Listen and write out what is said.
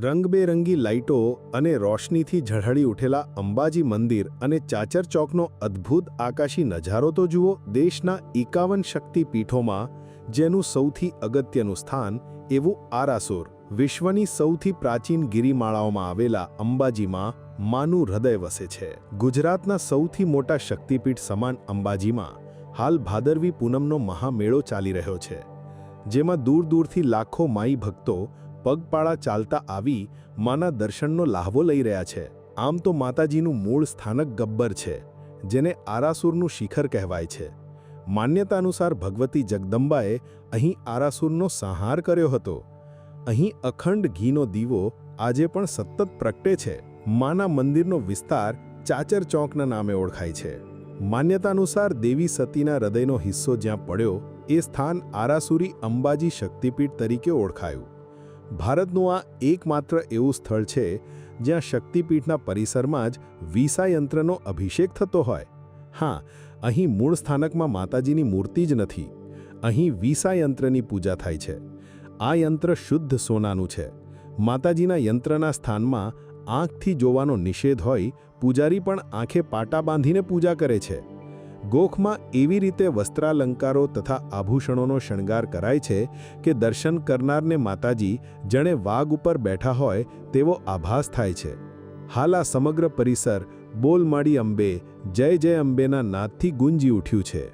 રંગબેરંગી લાઇટો અને રોશનીથી ઝળહળી ઉઠેલા અંબાજી મંદિર અને ચાચર ચોકનો અદ્ભુત આકાશી નજારો તો જુઓ. દેશના 51 શક્તિપીઠોમાં જેનું સૌથી અગત્યનું સ્થાન એવું આરાસુર. વિશ્વની સૌથી પ્રાચીન ગિરિમાળાઓમાં આવેલા અંબાજીમાં માનું હૃદય વસે છે. ગુજરાતના સૌથી મોટા શક્તિપીઠ સમાન અંબાજીમાં હાલ ભાદરવી પૂનમનો મહામેળો ચાલી રહ્યો છે, જેમાં દૂર દૂરથી લાખો માઈ ભક્તો પગપાળા ચાલતા આવી માના દર્શનનો લાહવો લઈ રહ્યા છે. આમ તો માતાજીનું મૂળ સ્થાનક ગબ્બર છે, જેને આરાસુરનું શિખર કહેવાય છે. માન્યતા અનુસાર ભગવતી જગદંબાએ અહીં આરાસુરનો સંહાર કર્યો હતો. અહીં અખંડ ઘીનો દીવો આજે પણ સતત પ્રગટે છે. માના મંદિરનો વિસ્તાર ચાચર ચોકના નામે ઓળખાય છે. માન્યતા અનુસાર દેવી સતીના હૃદયનો હિસ્સો જ્યાં પડ્યો એ સ્થાન આરાસુરી અંબાજી શક્તિપીઠ તરીકે ઓળખાયું. ભારતનું આ એકમાત્ર એવું સ્થળ છે જ્યાં શક્તિપીઠના પરિસરમાં જ વીસા યંત્રનો અભિષેક થતો હોય. હા, અહીં મૂળ સ્થાનકમાં માતાજીની મૂર્તિ જ નથી. અહીં વીસા યંત્રની પૂજા થાય છે. આ યંત્ર શુદ્ધ સોનાનું છે. માતાજીના યંત્રના સ્થાનમાં આંખથી જોવાનો નિષેધ હોય, પૂજારી પણ આંખે પાટા બાંધીને પૂજા કરે છે. ગોખમાં એવી રીતે વસ્ત્રાલંકારો તથા આભૂષણોનો શણગાર કરાય છે કે દર્શન કરનારને માતાજી જાણે વાઘ ઉપર બેઠા હોય તેવો આભાસ થાય છે. હાલ આ સમગ્ર પરિસર બોલ માડી અંબે, જય જય અંબેના નાદથી ગુંજી ઉઠ્યું છે.